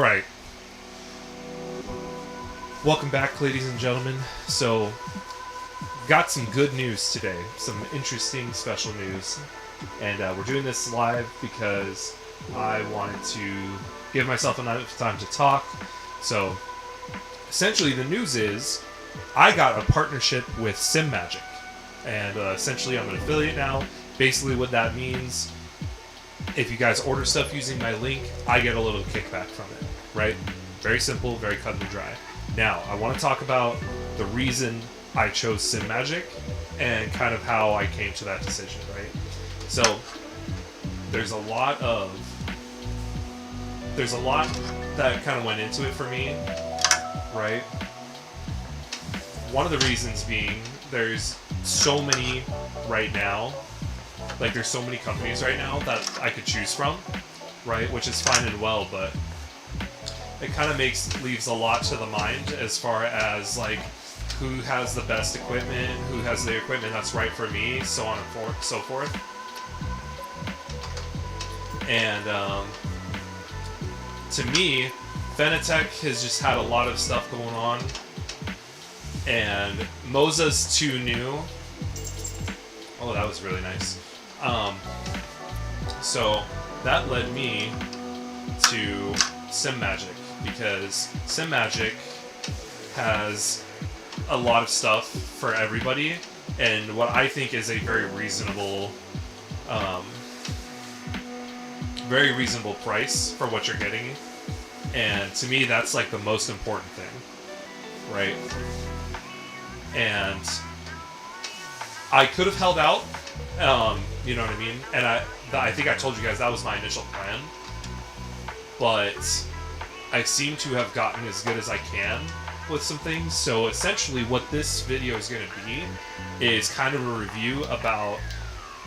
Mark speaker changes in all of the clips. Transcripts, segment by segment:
Speaker 1: Alright. Welcome back, ladies and gentlemen. So, got some good news today. Some interesting special news. And we're doing this live because I wanted to give myself enough time to talk. So, essentially the news is I got a partnership with Simagic. And essentially I'm an affiliate now. Basically what that means, if you guys order stuff using my link, I get a little kickback from it, right? Very simple, very cut and dry. Now, I want to talk about the reason I chose Simagic and kind of how I came to that decision, right? So, there's a lot that kind of went into it for me, right? One of the reasons being, there's so many right now, like there's so many companies right now that I could choose from, right? Which is fine and well, but it kind of leaves a lot to the mind as far as like who has the best equipment, who has the equipment that's right for me, so on and so forth. And to me, Fenatech has just had a lot of stuff going on, and Moza's too new. Oh, that was really nice. So that led me to Simagic, because Simagic has a lot of stuff for everybody, and what I think is a very reasonable price for what you're getting. And to me, that's like the most important thing, right? And I could have held out, you know what I mean? And I think I told you guys that was my initial plan, but I seem to have gotten as good as I can with some things. So essentially what this video is going to be is kind of a review about,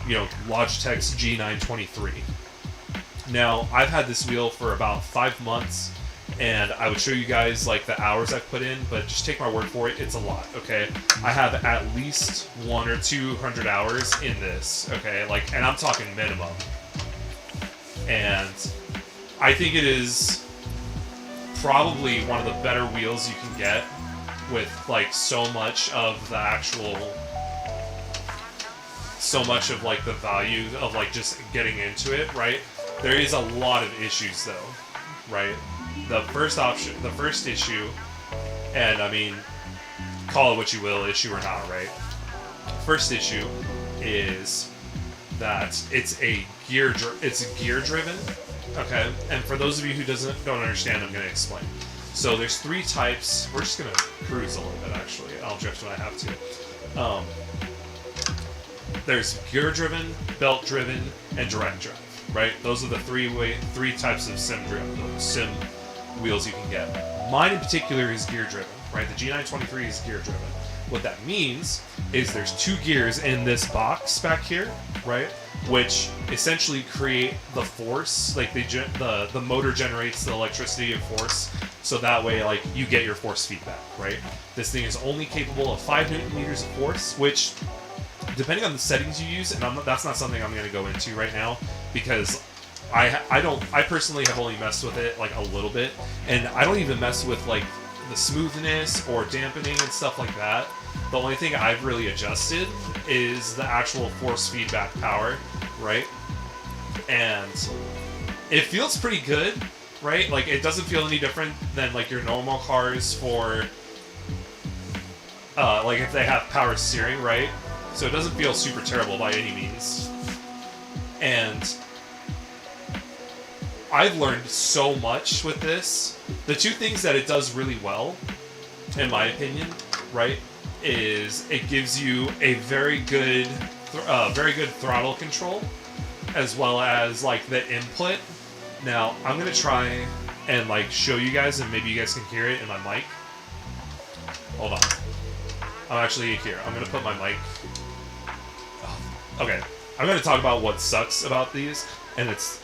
Speaker 1: you know, Logitech's G923. Now, I've had this wheel for about 5 months, and I would show you guys like the hours I've put in, but just take my word for it, it's a lot, okay? I have at least 100 or 200 hours in this, okay? Like, and I'm talking minimum. And I think it is probably one of the better wheels you can get with like so much of like the value of like just getting into it, right? There is a lot of issues though, right? The first issue, and I mean, call it what you will, issue or not, right? First issue is that it's gear driven, okay? And for those of you who don't understand, I'm going to explain. So there's 3 types. We're just going to cruise a little bit, actually. I'll drift when I have to. There's gear driven, belt driven, and direct drive, right? Those are the three types of sim wheels you can get. Mine in particular is gear driven, right? The G923 is gear driven. What that means is there's 2 gears in this box back here, right? Which essentially create the force, like the motor generates the electricity and force, so that way like you get your force feedback, right? This thing is only capable of 5 Newton meters of force, which depending on the settings you use, and that's not something I'm going to go into right now, because I personally have only messed with it like a little bit, and I don't even mess with like the smoothness or dampening and stuff like that. The only thing I've really adjusted is the actual force feedback power, right? And it feels pretty good, right? Like it doesn't feel any different than like your normal cars for like if they have power steering, right? So it doesn't feel super terrible by any means. And I've learned so much with this. The 2 things that it does really well, in my opinion, right, is it gives you a very good throttle control, as well as like the input. Now I'm gonna try and like show you guys, and maybe you guys can hear it in my mic. Hold on, I'm actually here. I'm gonna put my mic. Okay, I'm gonna talk about what sucks about these, and it's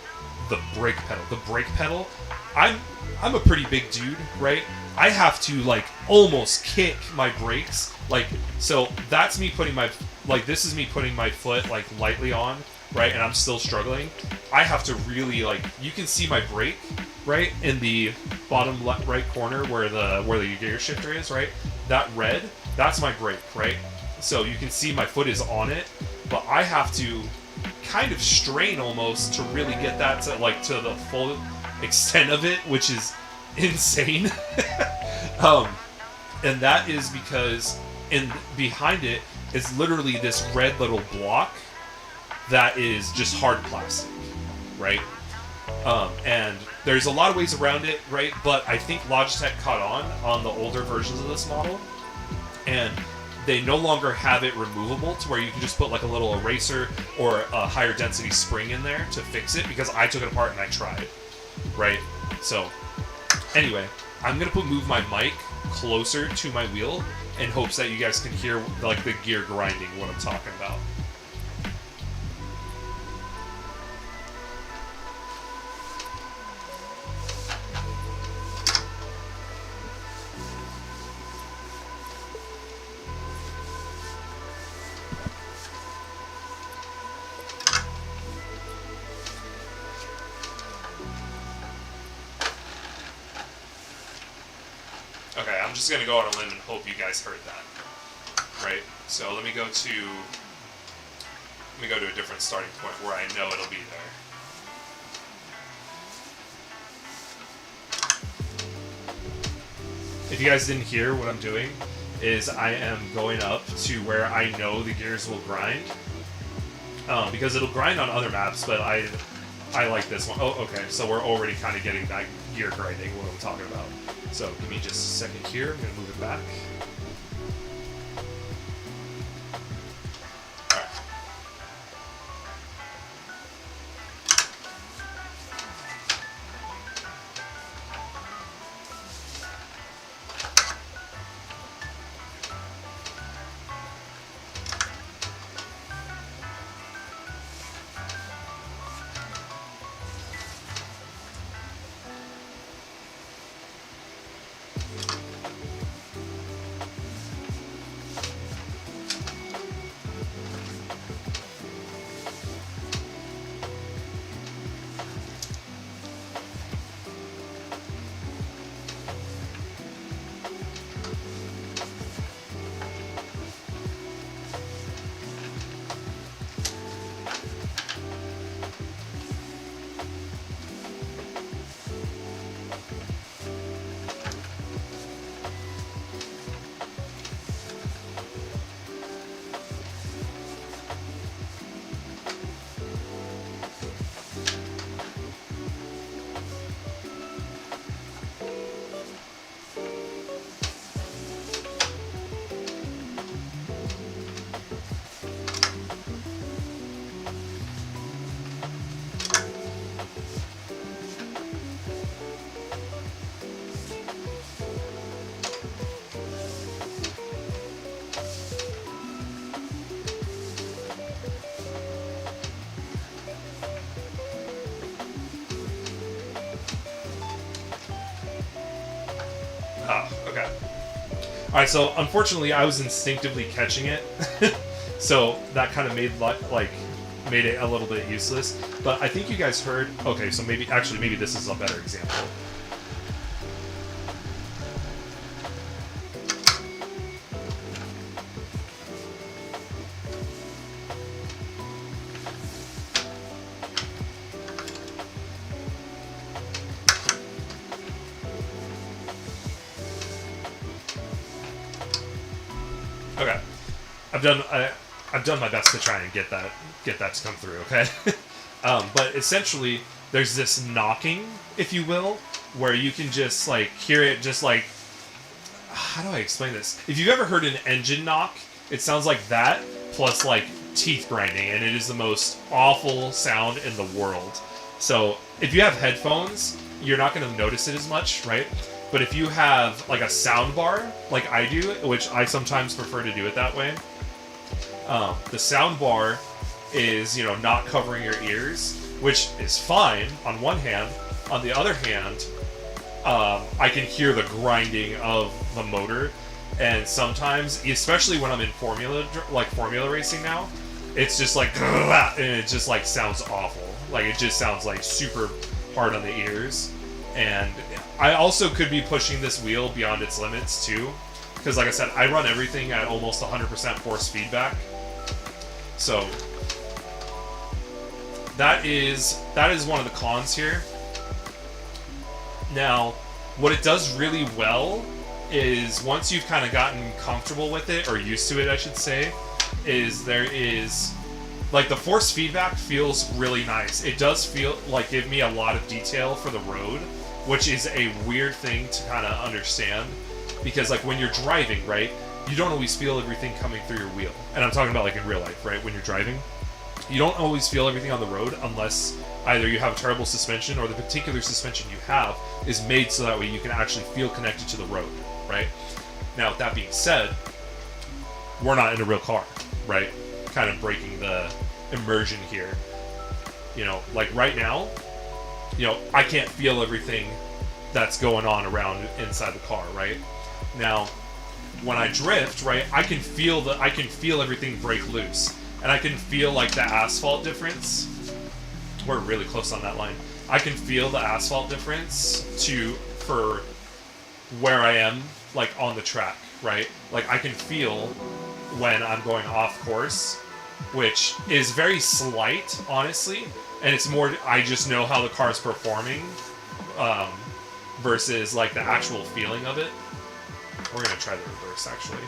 Speaker 1: the brake pedal. The brake pedal, I'm a pretty big dude, right? I have to like almost kick my brakes, like, so that's me putting my, like, this is me putting my foot like lightly on, right? And I'm still struggling. I have to really like, you can see my brake, right? In the bottom left, right corner where the gear shifter is, right? That red, that's my brake, right? So you can see my foot is on it, but I have to kind of strain almost to really get that to like to the full extent of it, which is insane. And that is because behind it is literally this red little block that is just hard plastic, right? And there's a lot of ways around it, right? But I think Logitech caught on the older versions of this model, and they no longer have it removable to where you can just put like a little eraser or a higher density spring in there to fix it, because I took it apart and I tried, right? So anyway, I'm gonna move my mic closer to my wheel in hopes that you guys can hear like the gear grinding, what I'm talking about. Okay, I'm just gonna go on a limb and hope you guys heard that. Right? So let me go to a different starting point where I know it'll be there. If you guys didn't hear what I'm doing, is I am going up to where I know the gears will grind. Because it'll grind on other maps, but I like this one. Oh, okay, so we're already kind of getting that gear grinding, what I'm talking about. So give me just a second here, I'm going to move it back. Alright. Oh, okay. Alright, so unfortunately I was instinctively catching it. So that kind of made it a little bit useless. But I think you guys heard... Okay, so maybe this is a better example. Okay, I've done my best to try and get that to come through. Okay, but essentially there's this knocking, if you will, where you can just like hear it, just like, how do I explain this? If you've ever heard an engine knock, it sounds like that plus like teeth grinding, and it is the most awful sound in the world. So if you have headphones, you're not going to notice it as much, right? But if you have like a sound bar, like I do, which I sometimes prefer to do it that way, the sound bar is, not covering your ears, which is fine on one hand. On the other hand, I can hear the grinding of the motor, and sometimes, especially when I'm in formula racing now, it's just like, and it just like sounds awful. Like it just sounds like super hard on the ears, and I also could be pushing this wheel beyond its limits too, because like I said, I run everything at almost 100% force feedback. So that is one of the cons here. Now, what it does really well is once you've kind of gotten comfortable with it, or used to it, I should say, is there is like the force feedback feels really nice. It does feel like give me a lot of detail for the road, which is a weird thing to kind of understand, because like when you're driving, right, you don't always feel everything coming through your wheel. And I'm talking about like in real life, right? When you're driving, you don't always feel everything on the road unless either you have terrible suspension or the particular suspension you have is made so that way you can actually feel connected to the road, right? Now, with that being said, we're not in a real car, right? Kind of breaking the immersion here. You know, like right now, you know, I can't feel everything that's going on around inside the car, right? Now, when I drift, right, I can feel everything break loose. And I can feel like the asphalt difference. We're really close on that line. I can feel the asphalt difference for where I am, like on the track, right? Like I can feel when I'm going off course, which is very slight, honestly. And it's more, I just know how the car's performing versus like the actual feeling of it. We're gonna try the reverse actually.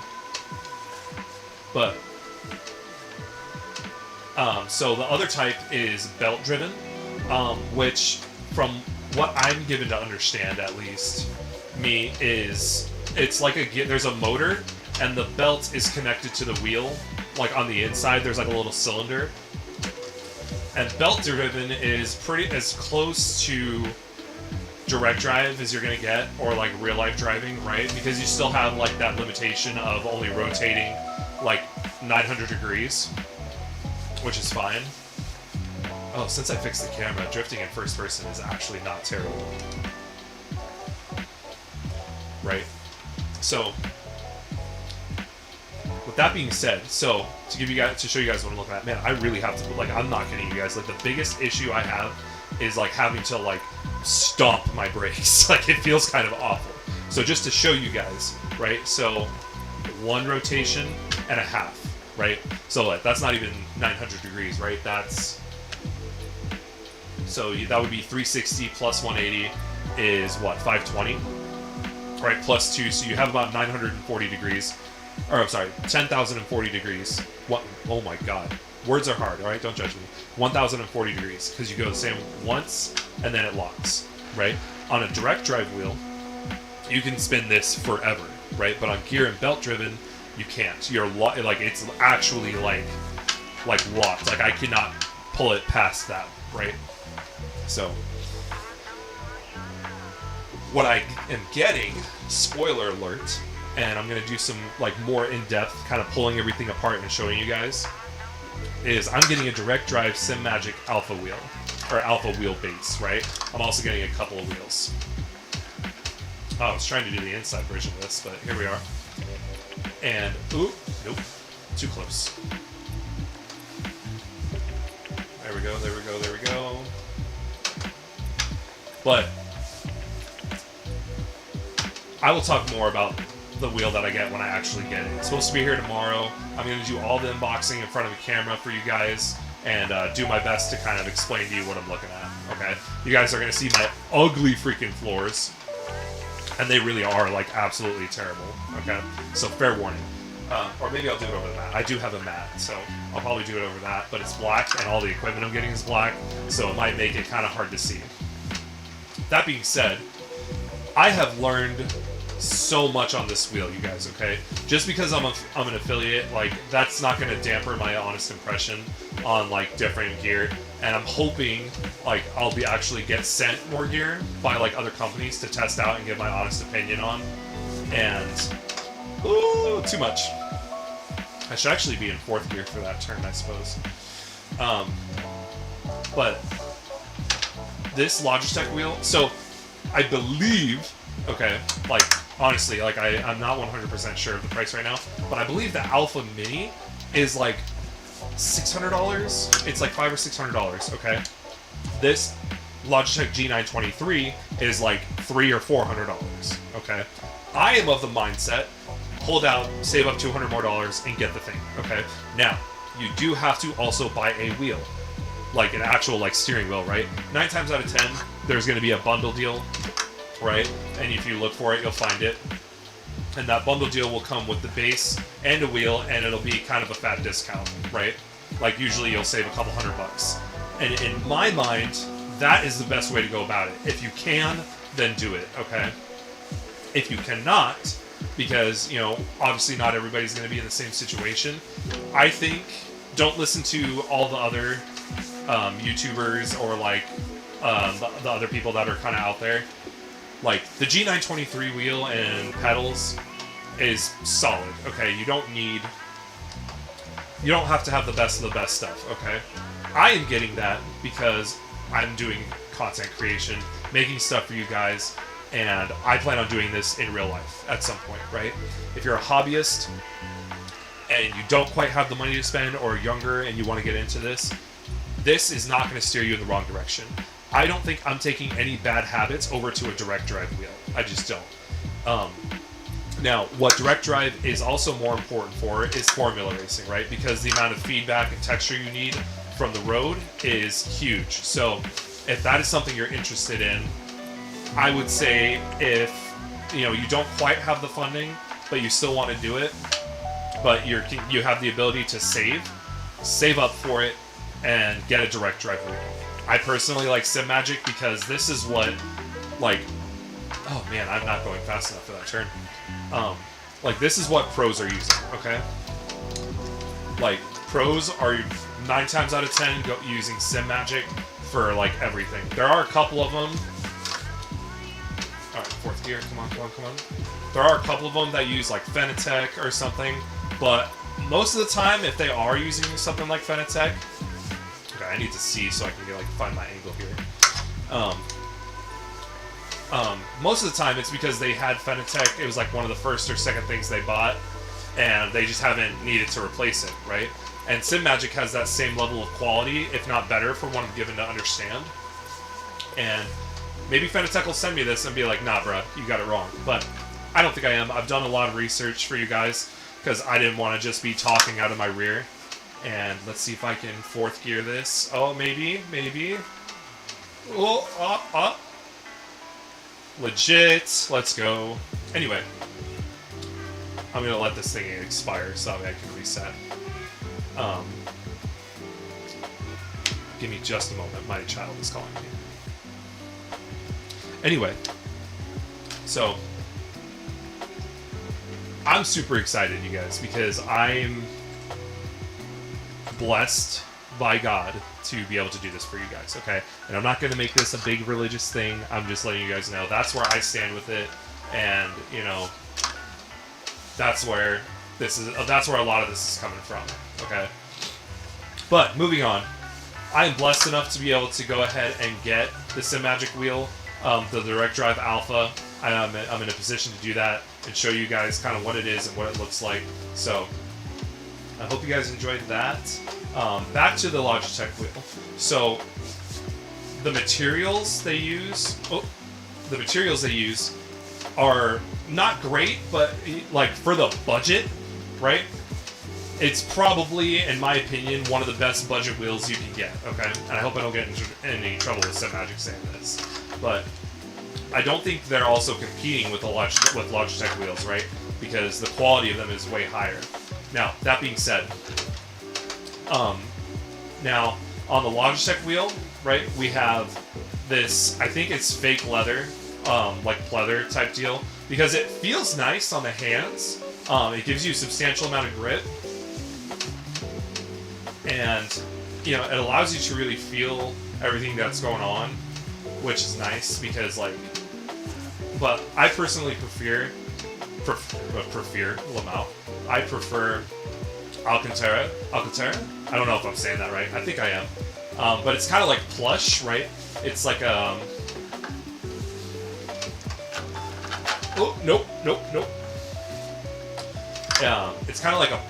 Speaker 1: But so the other type is belt driven, which from what I'm given to understand, at least, is it's like there's a motor and the belt is connected to the wheel, like on the inside there's like a little cylinder. And belt driven is pretty as close to direct drive as you're gonna get, or like real life driving, right? Because you still have like that limitation of only rotating like 900 degrees. Which is fine. Oh, since I fixed the camera, drifting in first person is actually not terrible. Right? So, with that being said, so to show you guys what I'm looking at, man, I really have to, like, I'm not kidding you guys. Like, the biggest issue I have is like having to like stomp my brakes. Like, it feels kind of awful. So just to show you guys, right? So, one rotation and a half. Right? So like, that's not even 900 degrees, right? So that would be 360 plus 180 is what, 520? Right, plus 2, so you have about 940 degrees. Or I'm sorry, 10,040 degrees. What? Oh my god. Words are hard, alright? Don't judge me. 1,040 degrees, because you go the same once, and then it locks, right? On a direct drive wheel, you can spin this forever, right? But on gear and belt driven, you can't. You're like, it's actually like locked. Like I cannot pull it past that, right? So what I am getting, spoiler alert, and I'm gonna do some like more in-depth kind of pulling everything apart and showing you guys, is I'm getting a direct drive Simagic alpha wheel, or alpha wheel base, right? I'm also getting a couple of wheels. Oh, I was trying to do the inside version of this, but here we are. And, ooh, nope, too close. There we go, there we go, there we go. But I will talk more about the wheel that I get when I actually get it. It's supposed to be here tomorrow. I'm going to do all the unboxing in front of a camera for you guys and do my best to kind of explain to you what I'm looking at, okay? You guys are going to see my ugly freaking floors. And they really are, like, absolutely terrible, okay? So, fair warning. Or maybe I'll do it over the mat. I do have a mat, so I'll probably do it over that. But it's black, and all the equipment I'm getting is black, so it might make it kind of hard to see. That being said, I have learned so much on this wheel, you guys, okay? Just because I'm an affiliate, like, that's not going to dampen my honest impression on, like, different gear. And I'm hoping, like, I'll actually get sent more gear by, like, other companies to test out and give my honest opinion on. And, ooh, too much. I should actually be in fourth gear for that turn, I suppose. But this Logitech wheel, so I believe, okay, like, honestly, like, I'm not 100% sure of the price right now, but I believe the Alpha Mini is, like, $600. It's like $500 or $600, okay? This Logitech G923 is like $300 or $400. Okay, I am of the mindset, hold out, save up $200 more and get the thing. Okay, now you do have to also buy a wheel, like an actual like steering wheel, right? 9 times out of 10, there's going to be a bundle deal, right? And if you look for it, you'll find it. And that bundle deal will come with the base and a wheel, and it'll be kind of a fat discount, right? Like usually you'll save a couple $100. And in my mind, that is the best way to go about it. If you can, then do it, okay? If you cannot, because, you know, obviously not everybody's going to be in the same situation, I think don't listen to all the other YouTubers or like the other people that are kind of out there. Like the G923 wheel and pedals is solid, okay? You don't have to have the best of the best stuff, okay? I am getting that because I'm doing content creation, making stuff for you guys, and I plan on doing this in real life at some point, right? If you're a hobbyist and you don't quite have the money to spend, or younger and you want to get into this, this is not going to steer you in the wrong direction. I don't think I'm taking any bad habits over to a direct drive wheel. I just don't. Now, what direct drive is also more important for is formula racing, right? Because the amount of feedback and texture you need from the road is huge. So if that is something you're interested in, I would say if you don't quite have the funding, but you still want to do it, but you have the ability to save up for it and get a direct drive wheel. I personally like Simagic because this is what, like, oh man, I'm not going fast enough for that turn. Like, this is what pros are using, okay? Like, pros are 9 times out of 10 using Simagic for, like, everything. There are a couple of them. Alright, 4th gear, come on. There are a couple of them that use, like, Fenatech or something, but most of the time, if they are using something like Fenatech, okay, I need to see so I can find my angle here. Most of the time, it's because they had Fenatech. It was like one of the first or second things they bought, and they just haven't needed to replace it, right? And Simagic has that same level of quality, if not better, from what I'm given to understand. And maybe Fenatech will send me this and be like, nah, bruh, you got it wrong. But I don't think I am. I've done a lot of research for you guys, because I didn't want to just be talking out of my rear. And let's see if I can 4th gear this. Oh, maybe. Oh, legit. Let's go. Anyway, I'm going to let this thing expire so that way I can reset. Give me just a moment. My child is calling me. Anyway, so I'm super excited, you guys, because I'm blessed by God to be able to do this for you guys, okay? And I'm not going to make this a big religious thing. I'm just letting you guys know that's where I stand with it, and that's where a lot of this is coming from, okay? But moving on, I am blessed enough to be able to go ahead and get the Simagic wheel, the Direct Drive Alpha. I'm in a position to do that and show you guys kind of what it is and what it looks like. So I hope you guys enjoyed that. Back to the Logitech wheel. So the materials they use are not great, but like for the budget, right? It's probably, in my opinion, one of the best budget wheels you can get, okay? And I hope I don't get into any trouble with Simagic saying this. But I don't think they're also competing with Logitech wheels, right? Because the quality of them is way higher. Now, that being said, now on the Logitech wheel, right, we have this, I think it's fake leather, like pleather type deal, because it feels nice on the hands. It gives you a substantial amount of grip, and it allows you to really feel everything that's going on, which is nice because but I personally prefer Lamau. I prefer Alcantara. I don't know if I'm saying that right. I think I am. But it's kind of like plush, right? It's like oh, nope. It's kind of like oh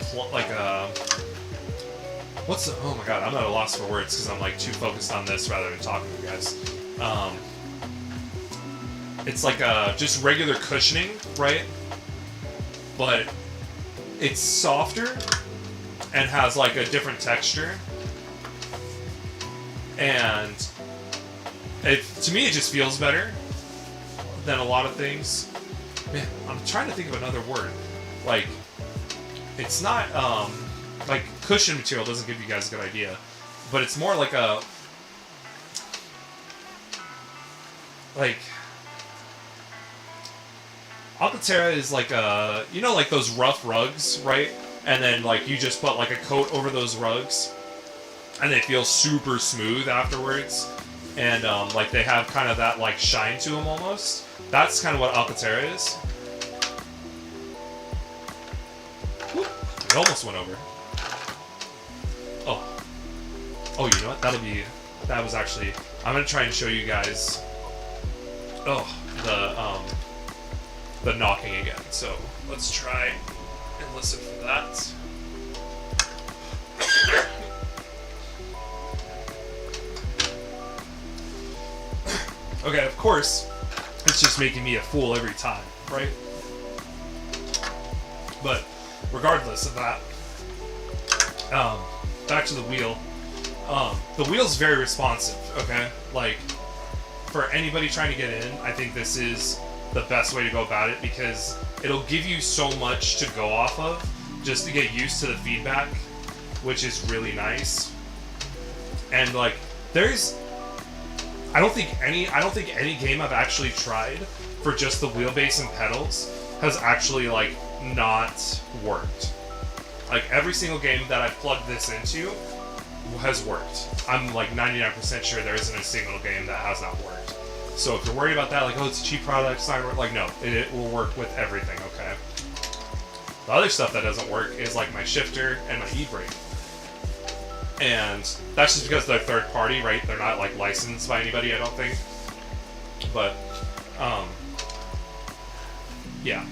Speaker 1: my god, I'm at a loss for words because I'm too focused on this rather than talking to you guys. It's like a just regular cushioning, right? But it's softer and has like a different texture. And to me, it just feels better than a lot of things. Man, I'm trying to think of another word. Like, it's not, like, cushion material doesn't give you guys a good idea. But it's more like a, like, Alcantara is like a, you know, like those rough rugs, right? And then, like, you just put, like, a coat over those rugs. And they feel super smooth afterwards. And, like, they have kind of that, like, shine to them almost. That's kind of what Alcantara is. Whoop, it almost went over. Oh. Oh, you know what? That was actually... I'm going to try and show you guys... Oh, the knocking again. So, let's try and listen for that. Okay, of course, it's just making me a fool every time, right? But regardless of that, back to the wheel. The wheel's very responsive, okay? Like, for anybody trying to get in, I think this is the best way to go about it because it'll give you so much to go off of just to get used to the feedback, which is really nice. And like, I don't think any game I've actually tried for just the wheelbase and pedals has actually like not worked. Like every single game that I've plugged this into has worked. I'm like 99% sure there isn't a single game that has not worked. So if you're worried about that, like, oh, it's a cheap product, it's not like, no, it will work with everything, okay? The other stuff that doesn't work is like my shifter and my e-brake. And that's just because they're third party, right? They're not like licensed by anybody, I don't think. But, yeah.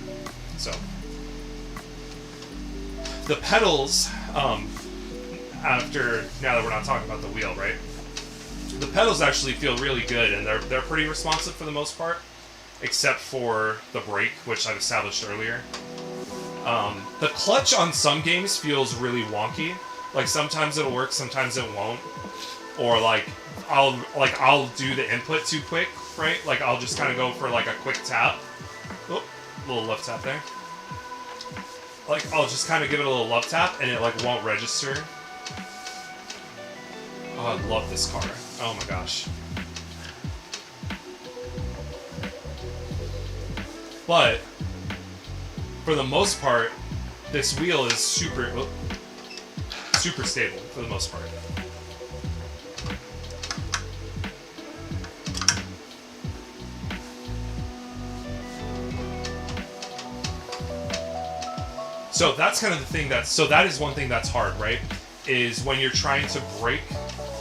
Speaker 1: So, the pedals, now that we're not talking about the wheel, right? The pedals actually feel really good, and they're pretty responsive for the most part, except for the brake, which I've established earlier. The clutch on some games feels really wonky. Like sometimes it'll work, sometimes it won't. Or like I'll do the input too quick, right? Like I'll just kind of go for like a quick tap. Oh, little left tap there. Like I'll just kind of give it a little love tap, and it like won't register. Oh, I love this car. Oh my gosh. But for the most part, this wheel is super stable for the most part. So that's kind of the thing that is one thing that's hard, right? Is when you're trying to brake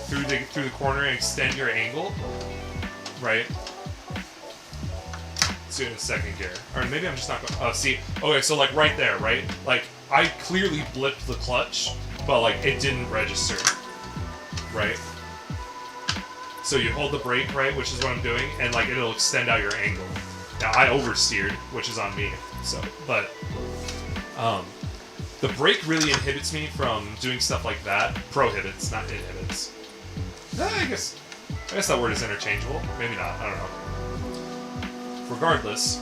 Speaker 1: through the corner and extend your angle, right? Let's do it in second gear. Or maybe I'm just not going, see, okay, so like right there, right? Like I clearly blipped the clutch, but like it didn't register, right? So you hold the brake, right, which is what I'm doing, and like it'll extend out your angle. Now I oversteered, which is on me, so, but, the brake really inhibits me from doing stuff like that. Prohibits, not inhibits. I guess that word is interchangeable. Maybe not, I don't know. Regardless,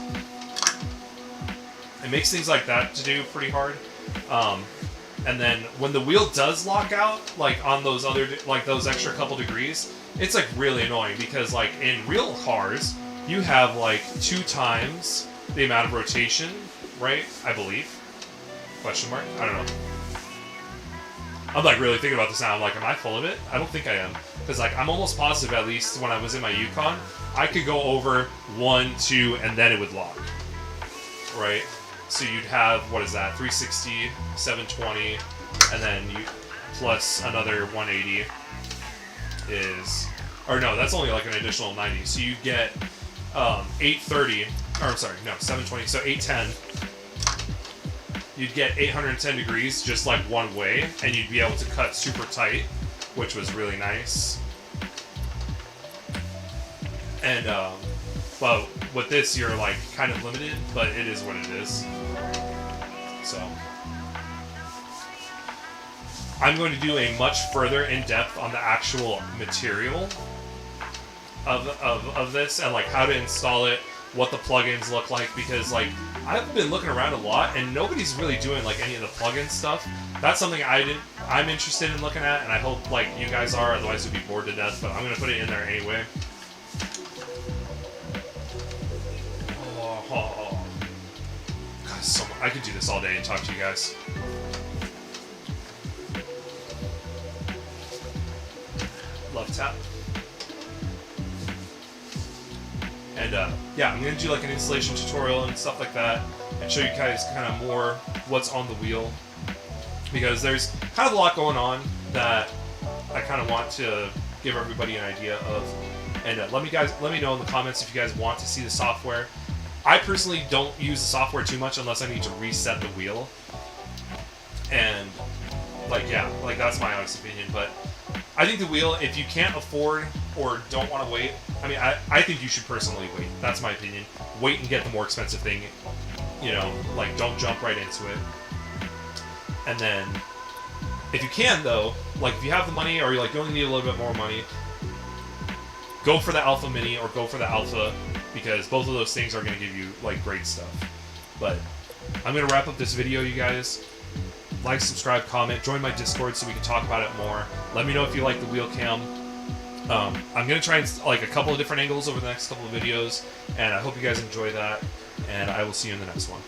Speaker 1: it makes things like that to do pretty hard. And then when the wheel does lock out, like on those those extra couple degrees, it's like really annoying because like in real cars, you have like 2 times the amount of rotation, right? I believe. Question mark? I don't know. I'm like really thinking about this now. I'm like, am I full of it? I don't think I am. Because like I'm almost positive, at least when I was in my Yukon, I could go over 1, 2, and then it would lock. Right? So you'd have, what is that, 360, 720, and then you plus another 180 is, or no, that's only like an additional 90. So you get 830, or I'm sorry, no, 720, so 810. You'd get 810 degrees just like one way, and you'd be able to cut super tight, which was really nice. And well, with this you're like kind of limited, but it is what it is. So I'm going to do a much further in depth on the actual material of this and like how to install it, what the plugins look like, because like I've been looking around a lot and nobody's really doing like any of the plugin stuff. That's something I'm interested in looking at, and I hope like you guys are, otherwise you'd be bored to death, but I'm gonna put it in there anyway. Oh. God, so much. I could do this all day and talk to you guys. Love tap. And yeah, I'm going to do like an installation tutorial and stuff like that and show you guys kind of more what's on the wheel, because there's kind of a lot going on that I kind of want to give everybody an idea of. And let me know in the comments if you guys want to see the software. I personally don't use the software too much unless I need to reset the wheel. And like, yeah, like that's my honest opinion, but I think the wheel, if you can't afford or don't want to wait, I mean, I think you should personally wait. That's my opinion. Wait and get the more expensive thing. You know, like don't jump right into it. And then, if you can though, like if you have the money or you like you only need a little bit more money, go for the Alpha Mini or go for the Alpha, because both of those things are going to give you like great stuff. But I'm going to wrap up this video, you guys. Like, subscribe, comment, join my Discord so we can talk about it more. Let me know if you like the wheel cam. I'm going to try like a couple of different angles over the next couple of videos, and I hope you guys enjoy that, and I will see you in the next one.